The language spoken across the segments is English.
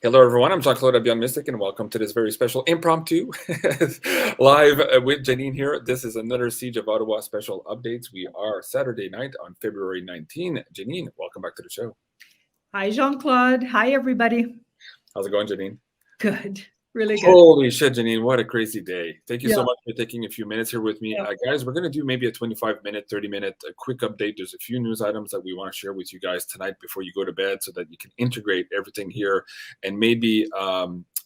Hello, everyone. I'm Jean-Claude Beyond Mystic, and welcome to this very special impromptu live with Janine here. This is another Siege of Ottawa special updates. We are Saturday night on February 19. Janine, welcome back to the show. Hi, Jean-Claude. Hi, everybody. How's it going, Janine? Good. Really good. Holy shit, Janine, what a crazy day. Thank you so Yeah. much for taking a few minutes here with me. Yeah. Guys, we're going to do maybe a 25-minute, 30-minute quick update. There's a few news items that we want to share with you guys tonight before you go to bed so that you can integrate everything here and maybe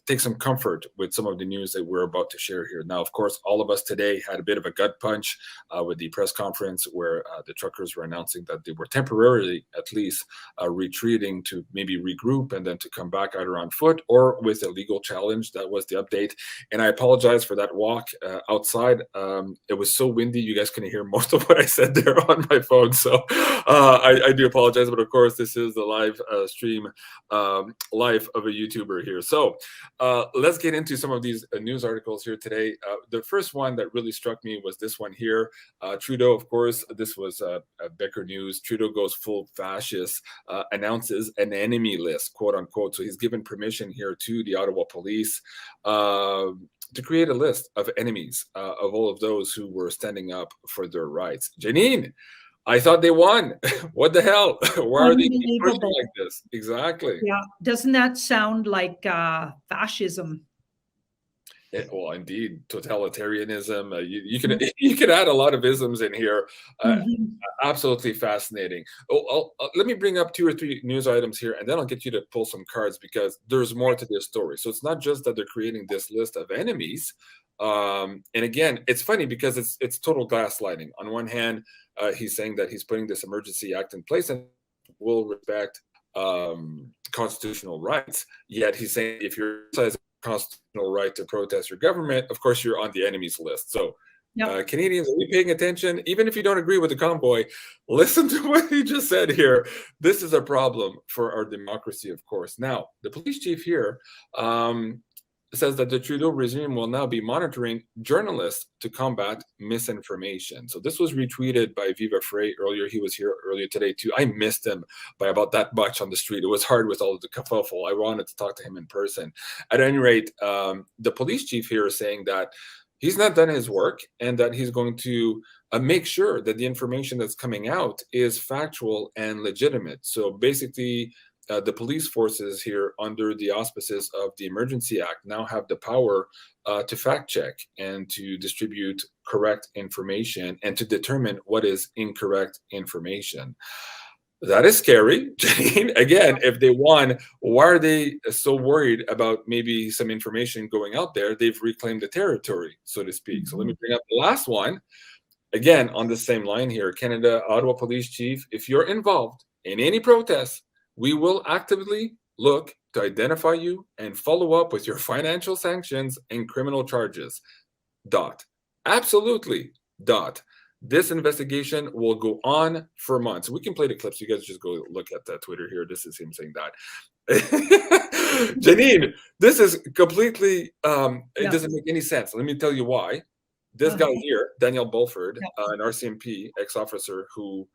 take some comfort with some of the news that we're about to share here. Now, of course, all of us today had a bit of a gut punch with the press conference where the truckers were announcing that they were temporarily, at least, retreating to maybe regroup and then to come back either on foot or with a legal challenge. That was the update. And I apologize for that walk outside. It was so windy, you guys couldn't hear most of what I said there on my phone. So I do apologize. But of course, this is the live stream life of a YouTuber here. So let's get into some of these news articles here today. The first one that really struck me was this one here. Trudeau, of course, this was Becker News. Trudeau goes full fascist, announces an enemy list, quote unquote. So he's given permission here to the Ottawa police to create a list of enemies of all of those who were standing up for their rights. Janine, I thought they won. What the hell? Why are they pushing like this? Exactly. Yeah. Doesn't that sound like fascism? Well, indeed, totalitarianism. You can add a lot of isms in here. Absolutely fascinating. Let me bring up 2 or 3 news items here, and then I'll get you to pull some cards because there's more to this story. So it's not just that they're creating this list of enemies. And again, it's funny because it's total gaslighting. On one hand, he's saying that he's putting this emergency act in place and will respect constitutional rights. Yet he's saying if you're exercising constitutional right to protest your government, of course you're on the enemies list. So Canadians, are we paying attention? Even if you don't agree with the convoy, listen to what he just said here. This is a problem for our democracy, of course. Now, the police chief here says that the Trudeau regime will now be monitoring journalists to combat misinformation. So this was retweeted by Viva Frey earlier. He was here earlier today too. I missed him by about that much on the street. It was hard with all of the kerfuffle. I wanted to talk to him in person. At any rate, the police chief here is saying that he's not done his work and that he's going to make sure that the information that's coming out is factual and legitimate. So basically, the police forces here under the auspices of the Emergency Act now have the power to fact check and to distribute correct information and to determine what is incorrect information. That is scary. Again, if they won, why are they so worried about maybe some information going out there? They've reclaimed the territory, so to speak. So let me bring up the last one. Again, on the same line here, Canada, Ottawa Police Chief, if you're involved in any protests, we will actively look to identify you and follow up with your financial sanctions and criminal charges. Absolutely. This investigation will go on for months. We can play the clips. You guys just go look at that Twitter here. This is him saying that. Janine, this is completely, it doesn't make any sense. Let me tell you why. This guy here, Daniel Bulford, an RCMP ex-officer who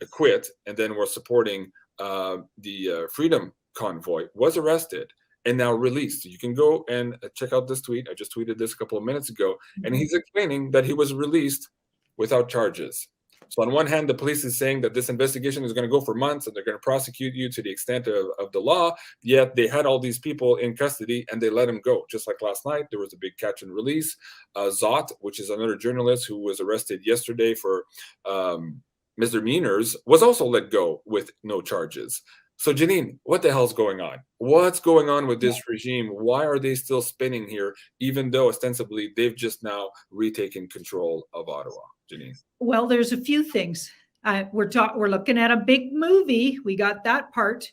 quit and then was supporting the Freedom Convoy, was arrested and now released. You can go and check out this tweet. I just tweeted this a couple of minutes ago, and he's explaining that he was released without charges. So on one hand, the police is saying that this investigation is going to go for months and they're going to prosecute you to the extent of the law, yet they had all these people in custody and they let him go. Just like last night, there was a big catch and release. Zot, which is another journalist who was arrested yesterday for misdemeanors, was also let go with no charges. So Janine, what the hell's going on? What's going on with this regime? Why are they still spinning here, even though ostensibly they've just now retaken control of Ottawa? Janine. Well, there's a few things. We're looking at a big movie. We got that part.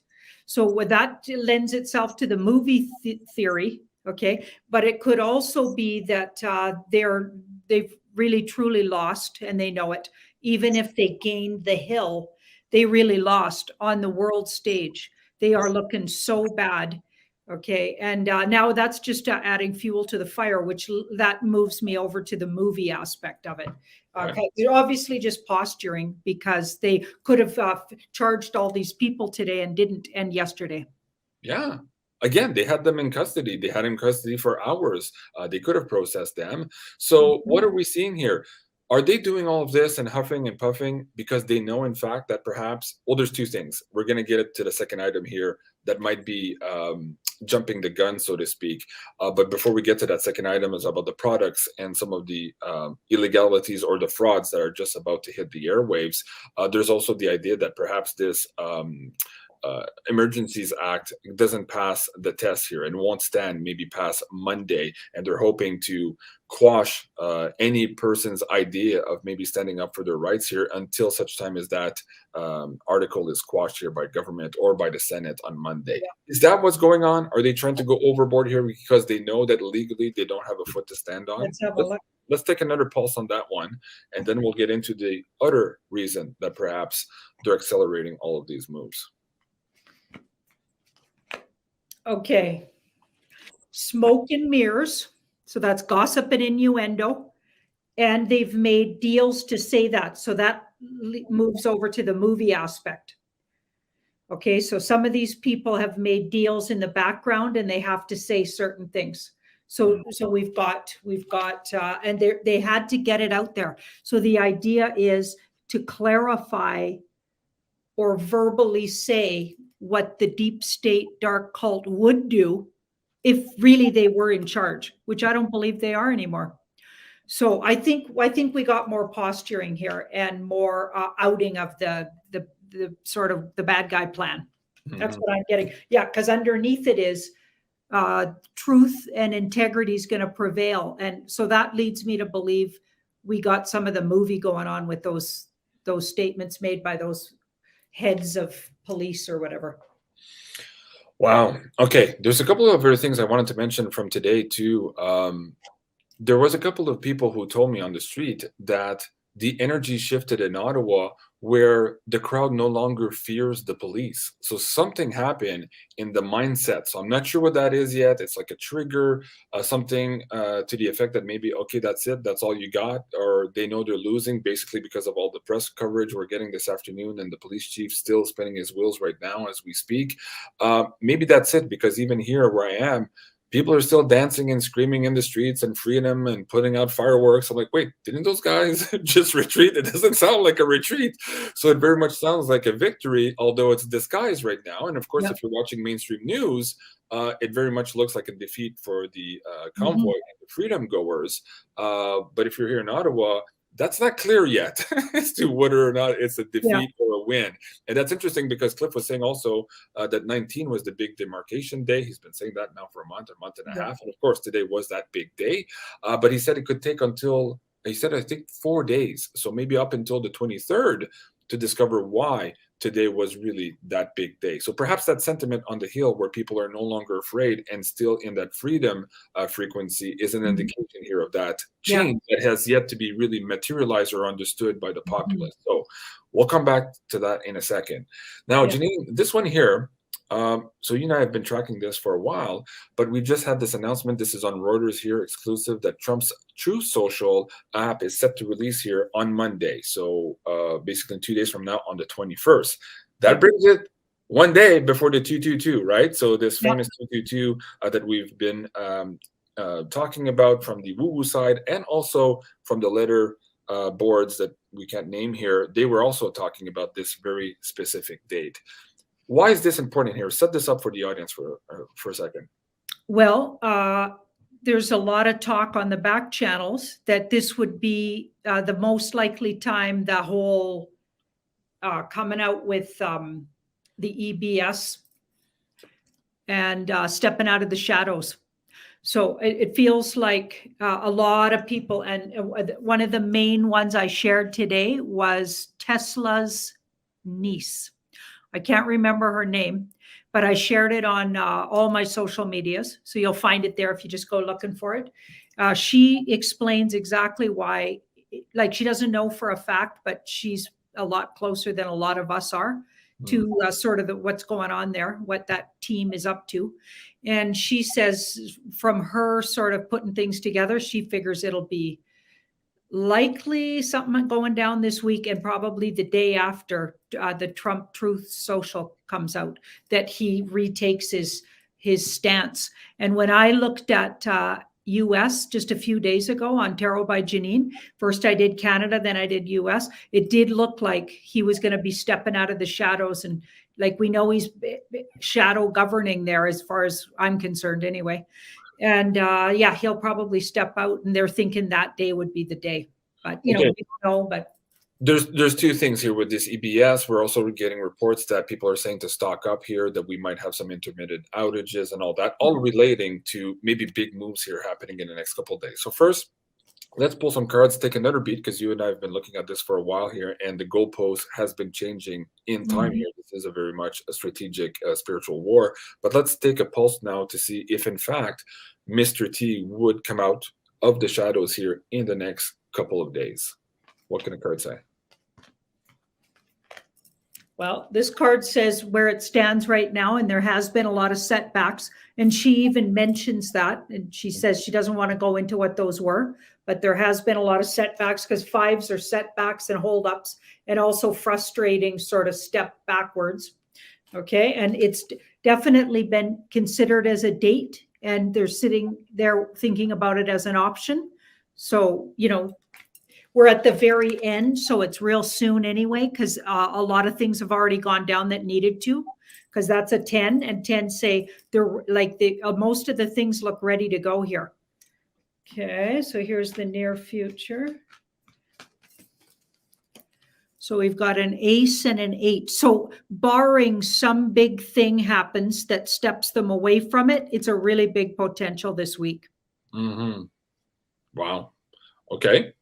So that lends itself to the movie theory. Okay. But it could also be that they've really truly lost and they know it. Even if they gained the hill, they really lost on the world stage. They are looking so bad. Okay. And now that's just adding fuel to the fire, which that moves me over to the movie aspect of it. Okay. They're obviously just posturing because they could have charged all these people today and didn't, and yesterday. Yeah. again, they had them in custody. They had him in custody for hours. They could have processed them. So what are we seeing here? Are they doing all of this and huffing and puffing because they know, in fact, that perhaps, well, there's two things. We're going to get it to the second item here that might be jumping the gun, so to speak. But before we get to that second item is about the products and some of the illegalities or the frauds that are just about to hit the airwaves. There's also the idea that perhaps this Emergencies Act doesn't pass the test here and won't stand maybe past Monday, and they're hoping to quash any person's idea of maybe standing up for their rights here until such time as that article is quashed here by government or by the Senate on Monday. Yeah. Is that what's going on? Are they trying to go overboard here because they know that legally they don't have a foot to stand on? Let's have a look. Let's take another pulse on that one, and then we'll get into the other reason that perhaps they're accelerating all of these moves. Okay. Smoke and mirrors. So that's gossip and innuendo. And they've made deals to say that. So that moves over to the movie aspect. Okay. So some of these people have made deals in the background and they have to say certain things. So we've got, and they had to get it out there. So the idea is to clarify or verbally say what the deep state dark cult would do if really they were in charge, which I don't believe they are anymore. So I think we got more posturing here and more outing of the sort of the bad guy plan. That's what I'm getting. Yeah, because underneath it is truth and integrity is going to prevail, and so that leads me to believe we got some of the movie going on with those statements made by those heads of police or whatever. Wow. Okay. There's a couple of other things I wanted to mention from today too. There was a couple of people who told me on the street that the energy shifted in Ottawa where the crowd no longer fears the police. So something happened in the mindset. So I'm not sure what that is yet. It's like a trigger, something to the effect that maybe, okay, that's it. That's all you got. Or they know they're losing basically because of all the press coverage we're getting this afternoon and the police chief still spinning his wheels right now as we speak. Maybe that's it, because even here where I am, people are still dancing and screaming in the streets and freedom and putting out fireworks. I'm like, wait, didn't those guys just retreat? It doesn't sound like a retreat. So it very much sounds like a victory, although it's disguised right now. And of course, if you're watching mainstream news, it very much looks like a defeat for the convoy and the freedom goers. But if you're here in Ottawa, that's not clear yet as to whether or not it's a defeat or a win. And that's interesting because Cliff was saying also that 19 was the big demarcation day. He's been saying that now for a month and a half. And of course, today was that big day. But he said it could take until, he said, I think 4 days. So maybe up until the 23rd to discover why today was really that big day. So perhaps that sentiment on the Hill where people are no longer afraid and still in that freedom frequency is an indication here of that change that has yet to be really materialized or understood by the populace. So we'll come back to that in a second. Now, Janine, this one here, so you and I have been tracking this for a while, but we just had this announcement. This is on Reuters here, exclusive, that Trump's Truth Social app is set to release here on Monday. So basically 2 days from now on the 21st. That brings it 1 day before the 222, right? So this famous 222 that we've been talking about from the woo-woo side and also from the letter boards that we can't name here, they were also talking about this very specific date. Why is this important here? Set this up for the audience for a second. Well, there's a lot of talk on the back channels that this would be the most likely time the whole coming out with the EBS and stepping out of the shadows. So it feels like a lot of people, and one of the main ones I shared today was Tesla's niece. I can't remember her name, but I shared it on all my social medias. So you'll find it there if you just go looking for it. She explains exactly why, like she doesn't know for a fact, but she's a lot closer than a lot of us are to sort of what's going on there, what that team is up to. And she says from her sort of putting things together, she figures it'll be likely something going down this week and probably the day after the Trump Truth Social comes out, that he retakes his stance. And when I looked at US just a few days ago on Tarot by Janine, first I did Canada, then I did US, it did look like he was going to be stepping out of the shadows. And like we know he's shadow governing there as far as I'm concerned anyway. And yeah, he'll probably step out, and they're thinking that day would be the day. But, you know, we don't know, but. There's two things here with this EBS. We're also getting reports that people are saying to stock up here, that we might have some intermittent outages and all that, all relating to maybe big moves here happening in the next couple of days. So first, let's pull some cards, take another beat, because you and I have been looking at this for a while here, and the goalpost has been changing in time here. This is a very much a strategic spiritual war. But let's take a pulse now to see if, in fact, Mr. T would come out of the shadows here in the next couple of days. What can a card say? Well, this card says where it stands right now, and there has been a lot of setbacks. And she even mentions that, and she says she doesn't want to go into what those were, but there has been a lot of setbacks, because fives are setbacks and holdups, and also frustrating sort of step backwards. Okay, and it's definitely been considered as a date, and they're sitting there thinking about it as an option. So, you know, we're at the very end, so it's real soon anyway, because a lot of things have already gone down that needed to, because that's a 10, and 10 say they're like most of the things look ready to go here. Okay, so here's the near future. So we've got an ace and an 8. So barring some big thing happens that steps them away from it, it's a really big potential this week. Wow. Okay.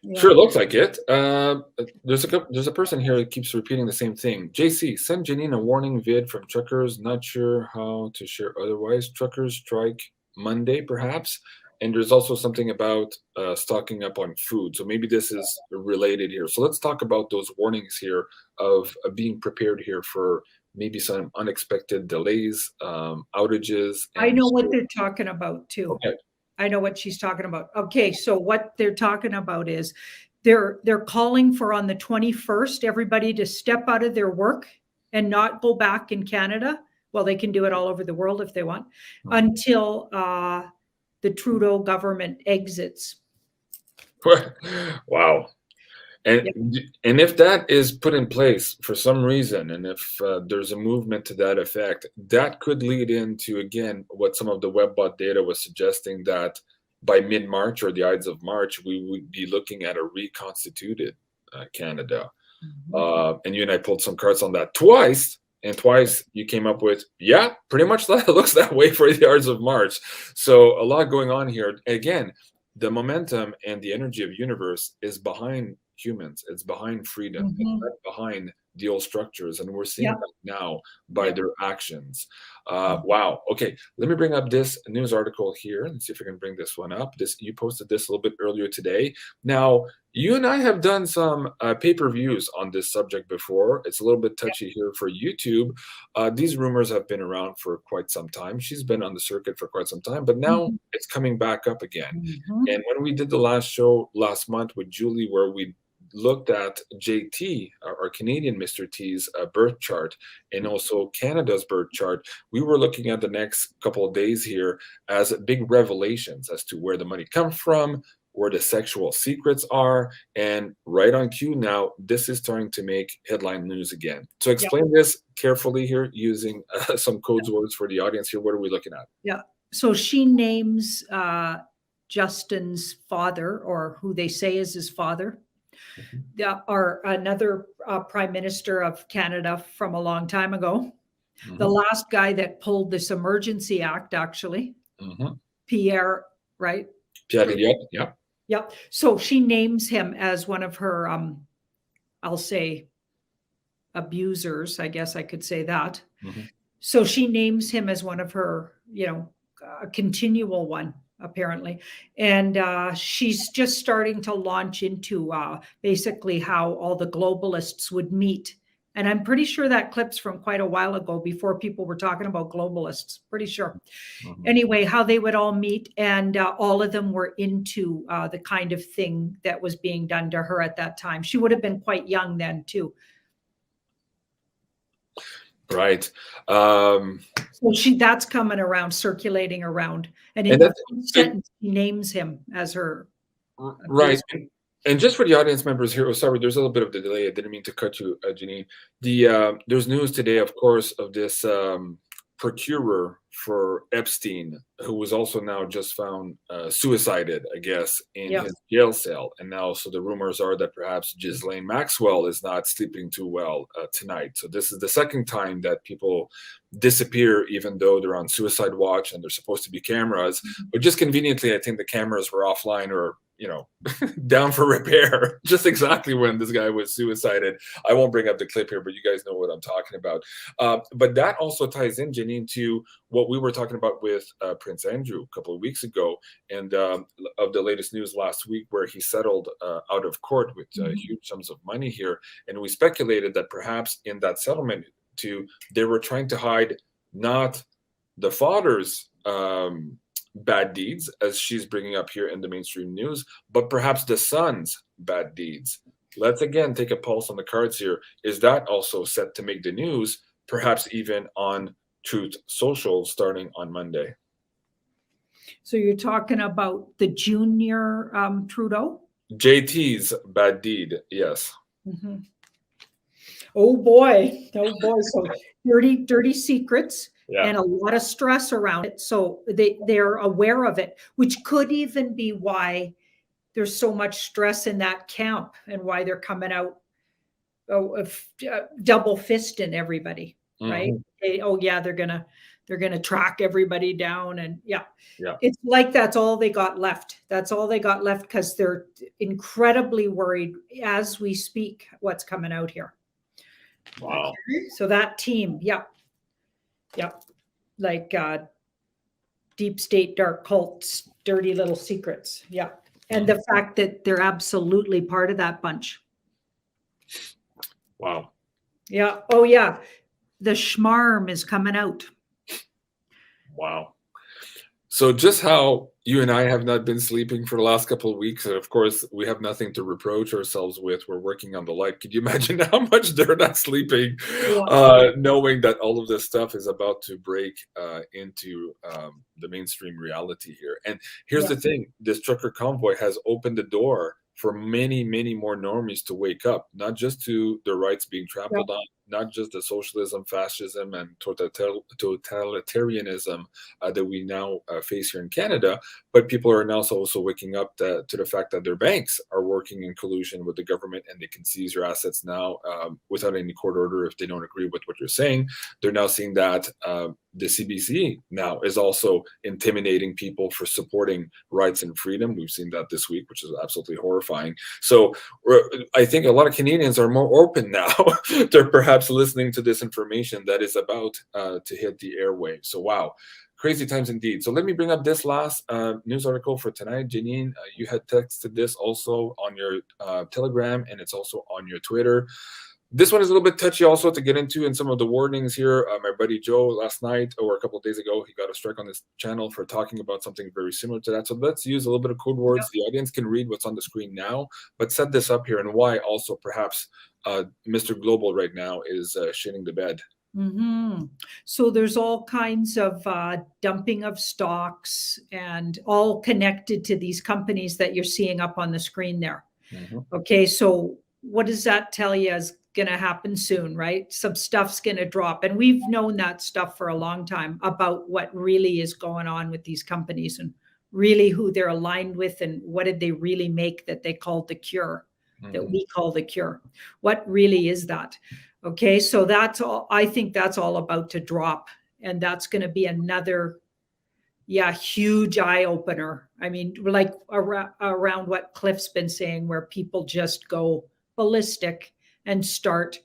Yeah. Sure, looks like it. There's a person here that keeps repeating the same thing. JC, send Janine a warning vid from truckers. Not sure how to share otherwise. Truckers strike Monday, perhaps. And there's also something about stocking up on food. So maybe this is related here. So let's talk about those warnings here of being prepared here for maybe some unexpected delays, outages. I know what they're talking about too. Okay. I know what she's talking about. Okay, so what they're talking about is they're calling for on the 21st everybody to step out of their work and not go back in Canada. Well, they can do it all over the world if they want, until the Trudeau government exits. Wow. And if that is put in place for some reason, and if there's a movement to that effect, that could lead into, again, what some of the WebBot data was suggesting, that by mid-March or the Ides of March, we would be looking at a reconstituted Canada. And you and I pulled some cards on that twice, and twice you came up with, yeah, pretty much that looks that way for the Ides of March. So a lot going on here. Again, the momentum and the energy of universe is behind humans. It's behind freedom. It's not behind the old structures, and we're seeing that now by their actions. Wow. Okay, let me bring up this news article here and see if I can bring this one up. You posted this a little bit earlier today. Now, you and I have done some pay-per-views on this subject before. It's a little bit touchy here for YouTube. These rumors have been around for quite some time. She's been on the circuit for quite some time, but now it's coming back up again. And when we did the last show last month with Julie, where we looked at JT, our Canadian Mr. T's birth chart, and also Canada's birth chart, we were looking at the next couple of days here as big revelations as to where the money comes from, where the sexual secrets are, and right on cue now, this is starting to make headline news again. So explain this carefully here using some codes words for the audience here. What are we looking at? Yeah. So she names Justin's father, or who they say is his father, or another prime minister of Canada from a long time ago. The last guy that pulled this emergency act, actually, Pierre, right? Pierre, yeah. Yep. So she names him as one of her, I'll say, abusers. I guess I could say that. So she names him as one of her, you know, a continual one, apparently. And she's just starting to launch into basically how all the globalists would meet. And I'm pretty sure that clip's from quite a while ago, before people were talking about globalists, pretty sure. Anyway, how they would all meet, and all of them were into the kind of thing that was being done to her at that time. She would have been quite young then too. Right. So that's coming around, circulating around. And in And the that's first and, sentence, she names him as her right. abuser. And just for the audience members here, oh, sorry, there's a little bit of the delay. I didn't mean to cut you, Janine. There's news today, of course, of this procurer for Epstein, who was also now just found suicided, I guess, in Yeah. his jail cell. And now, so the rumors are that perhaps Ghislaine Maxwell is not sleeping too well tonight. So this is the second time that people disappear, even though they're on suicide watch and there's supposed to be cameras. But just conveniently, I think the cameras were offline or, you know, down for repair, just exactly when this guy was suicided. I won't bring up the clip here, but you guys know what I'm talking about. But that also ties in, Janine, to what we were talking about with Prince Andrew a couple of weeks ago, and of the latest news last week, where he settled out of court with huge sums of money here. And we speculated that perhaps in that settlement, they were trying to hide not the father's bad deeds, as she's bringing up here in the mainstream news, but perhaps the son's bad deeds. Let's again take a pulse on the cards here. Is that also set to make the news, perhaps even on Truth Social starting on Monday? So you're talking about the junior Trudeau? JT's bad deed, yes. Oh boy. So dirty secrets. Yeah. And a lot of stress around it. So they're aware of it, which could even be why there's so much stress in that camp and why they're coming out double fisting everybody, right? They're gonna track everybody down, and it's like that's all they got left. That's all they got left, because they're incredibly worried as we speak what's coming out here. Wow. Okay. So that team, like deep state, dark cults, dirty little secrets. And the fact that they're absolutely part of that bunch. Wow. Yeah. Oh yeah. The schmarm is coming out. Wow. So just how you and I have not been sleeping for the last couple of weeks, and of course we have nothing to reproach ourselves with. We're working on the light. Could you imagine how much they're not sleeping, knowing that all of this stuff is about to break into the mainstream reality here? And here's the thing: this trucker convoy has opened the door for many, many more normies to wake up, not just to their rights being trampled on, not just the socialism, fascism, and totalitarianism that we now face here in Canada, but people are now also waking up to the fact that their banks are working in collusion with the government, and they can seize your assets now without any court order if they don't agree with what you're saying. They're now seeing that the CBC now is also intimidating people for supporting rights and freedom. We've seen that this week, which is absolutely horrifying. So I think a lot of Canadians are more open now to perhaps listening to this information that is about to hit the airwaves. So wow, crazy times indeed. So let me bring up this last news article for tonight. Janine, you had texted this also on your Telegram, and it's also on your Twitter. This one is a little bit touchy also to get into in some of the warnings here. My buddy Joe last night or a couple of days ago, he got a strike on this channel for talking about something very similar to that. So let's use a little bit of code words. The audience can read what's on the screen now, but set this up here and why also perhaps Mr. Global right now is shitting the bed. So there's all kinds of dumping of stocks and all connected to these companies that you're seeing up on the screen there. Okay, so what does that tell you is going to happen soon, right? Some stuff's going to drop. And we've known that stuff for a long time about what really is going on with these companies and really who they're aligned with and what did they really make that they called the cure, that we call the cure. What really is that? Okay, so that's all. I think that's all about to drop. And that's going to be another, huge eye opener. I mean, like around what Cliff's been saying, where people just go ballistic and start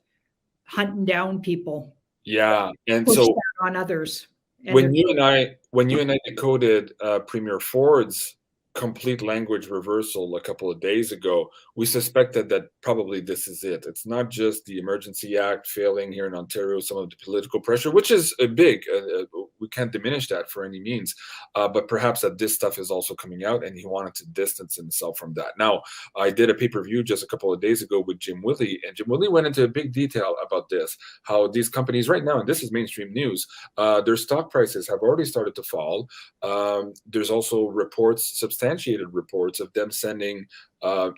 hunting down people. Yeah, and push so that on others. when you and I decoded Premier Ford's complete language reversal a couple of days ago, we suspected that probably this is it. It's not just the Emergency Act failing here in Ontario, some of the political pressure, which is big. We can't diminish that for any means, but perhaps that this stuff is also coming out, and he wanted to distance himself from that. Now, I did a pay-per-view just a couple of days ago with Jim Willey, and Jim Willey went into big detail about this, how these companies right now, and this is mainstream news, their stock prices have already started to fall. There's also reports, substantiated reports of them sending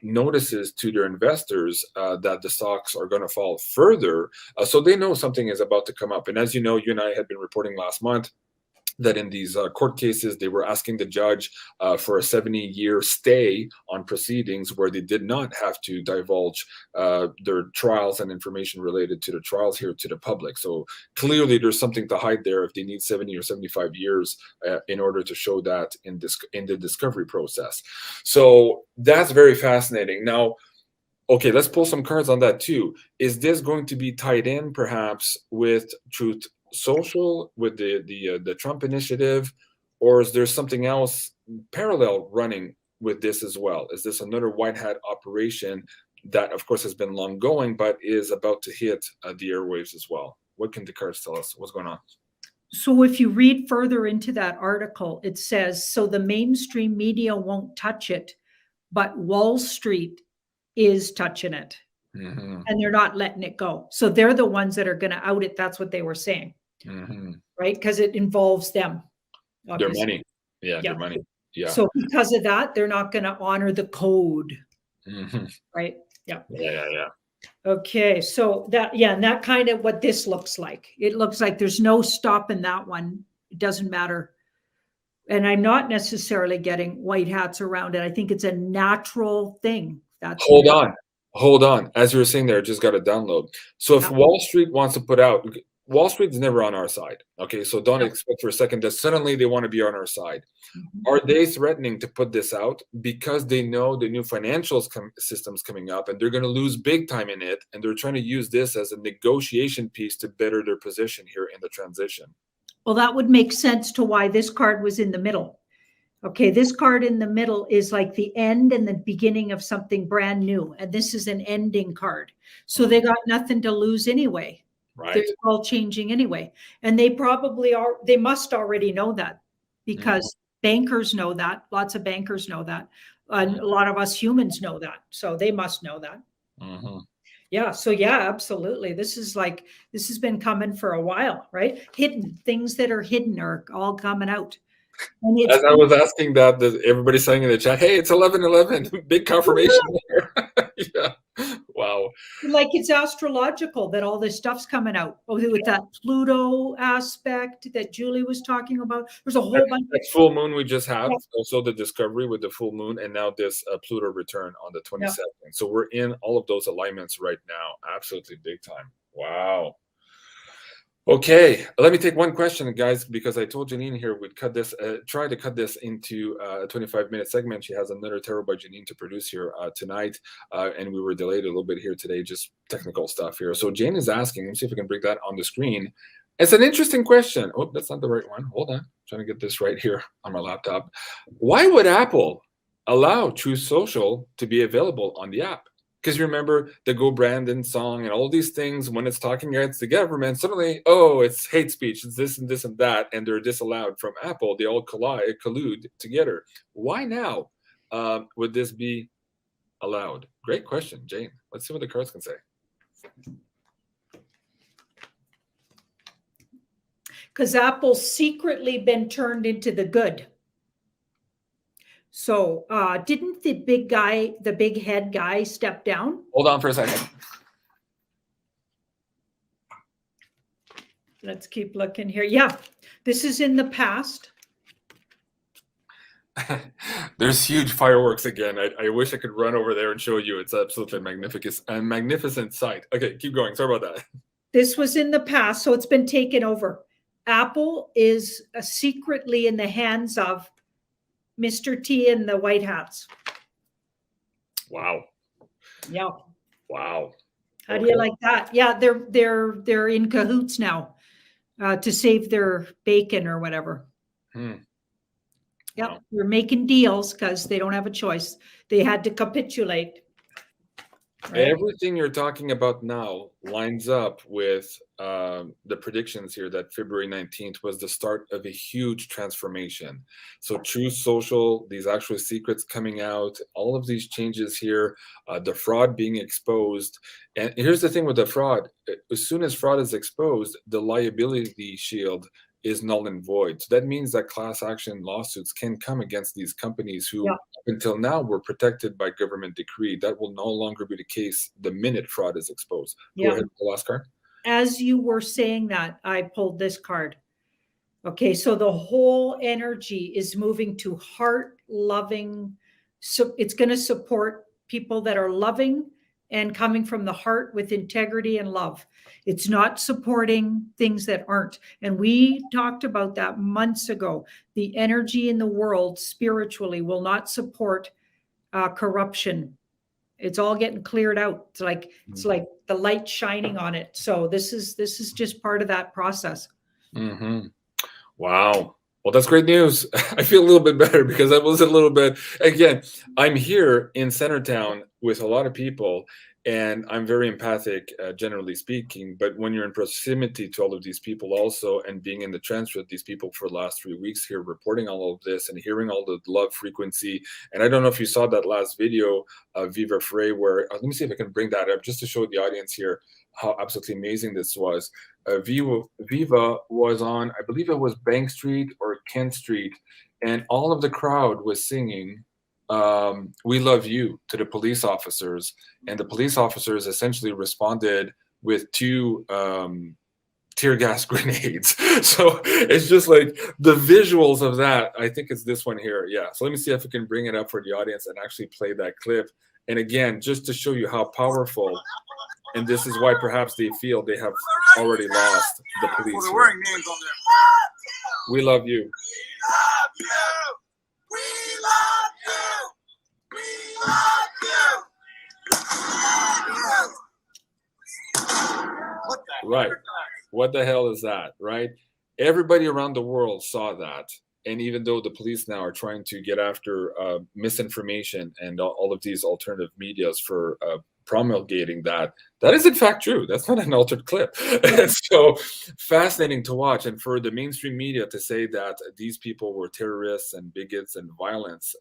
notices to their investors that the stocks are going to fall further. So they know something is about to come up. And as you know, you and I had been reporting last month that in these court cases, they were asking the judge for a 70-year stay on proceedings where they did not have to divulge their trials and information related to the trials here to the public. So clearly there's something to hide there if they need 70 or 75 years in order to show that in the discovery process. So that's very fascinating. Now, okay, let's pull some cards on that too. Is this going to be tied in perhaps with Truth Social, with the Trump initiative, or is there something else parallel running with this as well? Is this another white hat operation that, of course, has been long going, but is about to hit the airwaves as well? What can the cards tell us? What's going on? So if you read further into that article, it says, so the mainstream media won't touch it, but Wall Street is touching it. And they're not letting it go. So they're the ones that are going to out it. That's what they were saying, right? Because it involves them. Obviously. Their money. Yeah, their money. Yeah. So because of that, they're not going to honor the code, right? Yeah. Okay. So that, and that kind of what this looks like. It looks like there's no stopping that one. It doesn't matter. And I'm not necessarily getting white hats around it. I think it's a natural thing. That's Hold on. As you were saying there, I just got a download. So if Wall Street wants to put out, Wall Street is never on our side. Okay, so don't expect for a second that suddenly they want to be on our side. Are they threatening to put this out because they know the new financial system's coming up and they're going to lose big time in it, and they're trying to use this as a negotiation piece to better their position here in the transition? Well, that would make sense to why this card was in the middle. Okay, this card in the middle is like the end and the beginning of something brand new. And this is an ending card. So they got nothing to lose anyway. Right. They're all changing anyway. And they probably are, they must already know that, because bankers know that. Lots of bankers know that. And a lot of us humans know that. So they must know that. Yeah. So yeah, absolutely. This has been coming for a while, right? Hidden things that are hidden are all coming out. As I was asking that, everybody's saying in the chat, hey, it's 11/11, big confirmation there. Yeah. Wow. Like it's astrological that all this stuff's coming out. With that Pluto aspect that Julie was talking about. There's a whole bunch. That full moon we just had, also the discovery with the full moon, and now this Pluto return on the 22nd. So we're in all of those alignments right now. Absolutely big time. Wow. Okay, let me take one question, guys, because I told Janine here we'd cut this, try to cut this into a 25-minute segment. She has another tarot by Janine to produce here tonight, and we were delayed a little bit here today, just technical stuff here. So Jane is asking, let me see if we can bring that on the screen. It's an interesting question. Oh, that's not the right one. Hold on, I'm trying to get this right here on my laptop. Why would Apple allow Truth Social to be available on the app? Because you remember the Go Brandon song and all these things, when it's talking against the government, suddenly, oh, it's hate speech, it's this and that, and they're disallowed from Apple. They all collude together. Why now would this be allowed? Great question, Jane. Let's see what the cards can say. Because Apple's secretly been turned into the good. So didn't the big guy, the big head guy, step down? Hold on for a second. Let's keep looking here. Yeah, this is in the past. There's huge fireworks again. I wish I could run over there and show you. It's absolutely magnificent sight. Okay, keep going. Sorry about that. This was in the past, so it's been taken over. Apple is secretly in the hands of Mr. T and the white hats. Wow. Yeah. Wow. How do you like that? Yeah, they're in cahoots now to save their bacon or whatever. Yep. Wow. They're making deals because they don't have a choice. They had to capitulate. Right? Everything you're talking about now lines up with the predictions here that February 19th was the start of a huge transformation. So Truth Social, these actual secrets coming out, all of these changes here, the fraud being exposed. And here's the thing with the fraud. As soon as fraud is exposed, the liability shield is null and void. So that means that class action lawsuits can come against these companies who Yeah. up until now were protected by government decree. That will no longer be the case the minute fraud is exposed. Go Yeah. ahead with the last card. As you were saying that, I pulled this card. Okay, so the whole energy is moving to heart loving. So it's going to support people that are loving and coming from the heart with integrity and love. It's not supporting things that aren't. And we talked about that months ago. The energy in the world spiritually will not support corruption. It's all getting cleared out. It's like the light shining on it. So this is just part of that process. Mm-hmm. Wow. Well, that's great news. I feel a little bit better because I was a little bit, again, I'm here in Centertown with a lot of people and I'm very empathic, generally speaking. But when you're in proximity to all of these people also and being in the trench with these people for the last 3 weeks here, reporting all of this and hearing all the love frequency. And I don't know if you saw that last video of Viva Frey where, let me see if I can bring that up just to show the audience here how absolutely amazing this was. Viva was on, I believe it was Bank Street or Kent Street, and all of the crowd was singing "We Love You" to the police officers, and the police officers essentially responded with 2 tear gas grenades. So it's just like the visuals of that. I think it's this one here. Yeah. So let me see if I can bring it up for the audience and actually play that clip. And again, just to show you how powerful. And this is why perhaps they feel they have already lost the police. They're wearing names on there. We love you. We love you. We love you. Right. What the hell is that, right? Everybody around the world saw that. And even though the police now are trying to get after misinformation and all of these alternative medias for promulgating that is in fact true. That's not an altered clip. It's so fascinating to watch. And for the mainstream media to say that these people were terrorists and bigots and violence,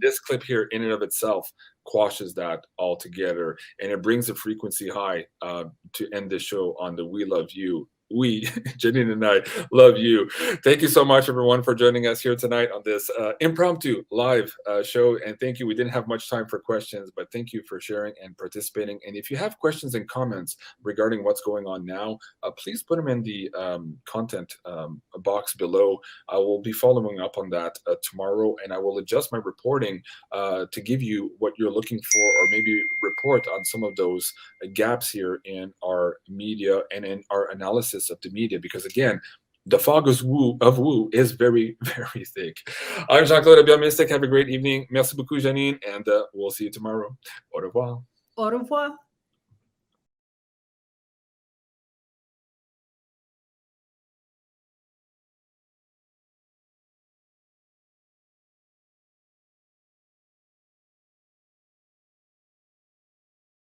this clip here in and of itself quashes that altogether. And it brings the frequency high to end this show on the We Love You. We, Janine and I, love you. Thank you so much, everyone, for joining us here tonight on this impromptu live show. And thank you. We didn't have much time for questions, but thank you for sharing and participating. And if you have questions and comments regarding what's going on now, please put them in the content box below. I will be following up on that tomorrow, and I will adjust my reporting to give you what you're looking for, or maybe report on some of those gaps here in our media and in our analysis of the media, because again, the fog of woo is very, very thick. I'm Jean-Claude Mystic. Have a great evening. Merci beaucoup, Janine, and we'll see you tomorrow. Au revoir. Au revoir.